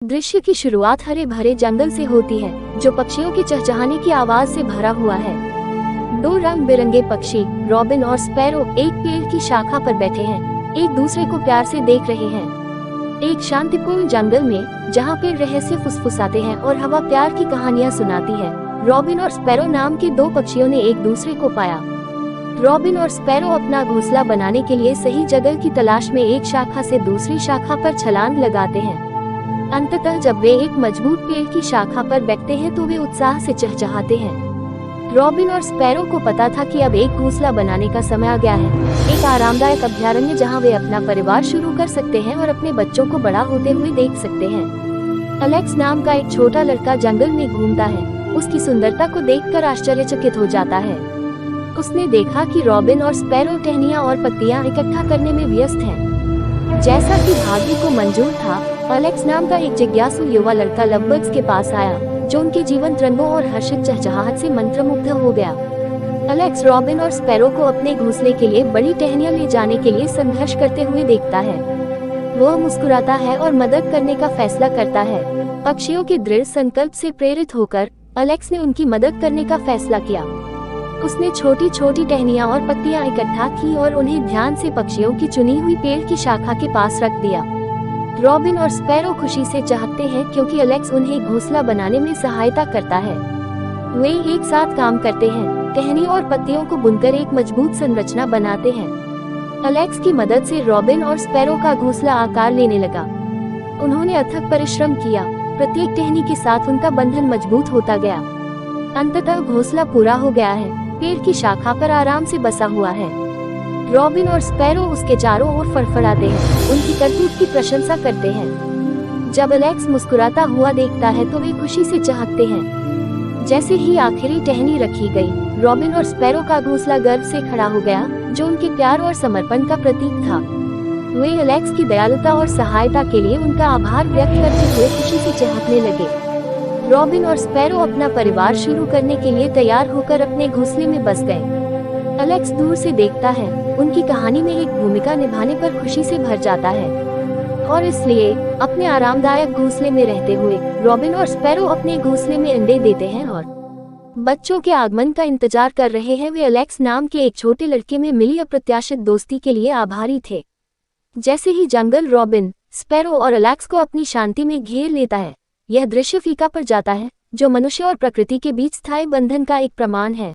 दृश्य की शुरुआत हरे भरे जंगल से होती है, जो पक्षियों के चहचहाने की आवाज से भरा हुआ है। दो रंग बिरंगे पक्षी, रॉबिन और स्पैरो, एक पेड़ की शाखा पर बैठे हैं, एक दूसरे को प्यार से देख रहे हैं। एक शांतिपूर्ण जंगल में, जहाँ पेड़ रहस्य फुसफुसाते हैं और हवा प्यार की कहानियाँ सुनाती है, रॉबिन और स्पैरो नाम के दो पक्षियों ने एक दूसरे को पाया। रॉबिन और स्पैरो अपना घोंसला बनाने के लिए सही जगह की तलाश में एक शाखा से दूसरी शाखा पर छलांग लगाते हैं। अंततः जब वे एक मजबूत पेड़ की शाखा पर बैठते हैं तो वे उत्साह से चहचहाते हैं। रॉबिन और स्पैरो को पता था कि अब एक घोंसला बनाने का समय आ गया है, एक आरामदायक अभयारण्य जहां वे अपना परिवार शुरू कर सकते हैं और अपने बच्चों को बड़ा होते हुए देख सकते हैं। एलेक्स नाम का एक छोटा लड़का जंगल में घूमता है। उसकी सुंदरता को देखकर आश्चर्यचकित हो जाता है। उसने देखा कि रॉबिन और स्पैरो टहनियां और पत्तियां इकट्ठा करने में व्यस्त हैं। जैसा कि भाग्य को मंजूर था, एलेक्स नाम का एक जिज्ञासु युवा लड़का लवबर्ड्स के पास आया, जो उनके जीवंत रंगों और हर्षित चहचहाहट से मंत्रमुग्ध हो गया। एलेक्स रॉबिन और स्पैरो को अपने घोंसले के लिए बड़ी टहनियां ले जाने के लिए संघर्ष करते हुए देखता है। वह मुस्कुराता है और मदद करने का फैसला करता है। पक्षियों के दृढ़ संकल्प से प्रेरित होकर एलेक्स ने उनकी मदद करने का फैसला किया। उसने छोटी छोटी टहनियां और पत्तियां इकट्ठा की और उन्हें ध्यान से पक्षियों की चुनी हुई पेड़ की शाखा के पास रख दिया। रॉबिन और स्पैरो खुशी से चाहते हैं क्योंकि एलेक्स उन्हें घोंसला बनाने में सहायता करता है। वे एक साथ काम करते हैं, टहनी और पत्तियों को बुनकर एक मजबूत संरचना बनाते हैं। एलेक्स की मदद से रॉबिन और स्पैरो का घोंसला आकार लेने लगा। उन्होंने अथक परिश्रम किया, प्रत्येक टहनी के साथ उनका बंधन मजबूत होता गया। अंततः घोंसला पूरा हो गया है, पेड़ की शाखा पर आराम से बसा हुआ है। रॉबिन और स्पैरो उसके चारों ओर फड़फड़ाते हैं, उनकी करतूत की प्रशंसा करते हैं। जब एलेक्स मुस्कुराता हुआ देखता है तो वे खुशी से चहकते हैं। जैसे ही आखिरी टहनी रखी गई, रॉबिन और स्पैरो का घोंसला गर्व से खड़ा हो गया, जो उनके प्यार और समर्पण का प्रतीक था। वे एलेक्स की दयालुता और सहायता के लिए उनका आभार व्यक्त करते हुए खुशी से चहकने लगे। रॉबिन और स्पैरो अपना परिवार शुरू करने के लिए तैयार होकर अपने घोंसले में बस गए। एलेक्स दूर से देखता है, उनकी कहानी में एक भूमिका निभाने पर खुशी से भर जाता है। और इसलिए अपने आरामदायक घोंसले में रहते हुए रॉबिन और स्पैरो अपने घोंसले में अंडे देते हैं और बच्चों के आगमन का इंतजार कर रहे हैं। वे एलेक्स नाम के एक छोटे लड़के में मिली अप्रत्याशित दोस्ती के लिए आभारी थे। जैसे ही जंगल रॉबिन, स्पैरो और एलेक्स को अपनी शांति में घेर लेता है, यह दृश्य फीका पड़ जाता है, जो मनुष्य और प्रकृति के बीच स्थायी बंधन का एक प्रमाण है।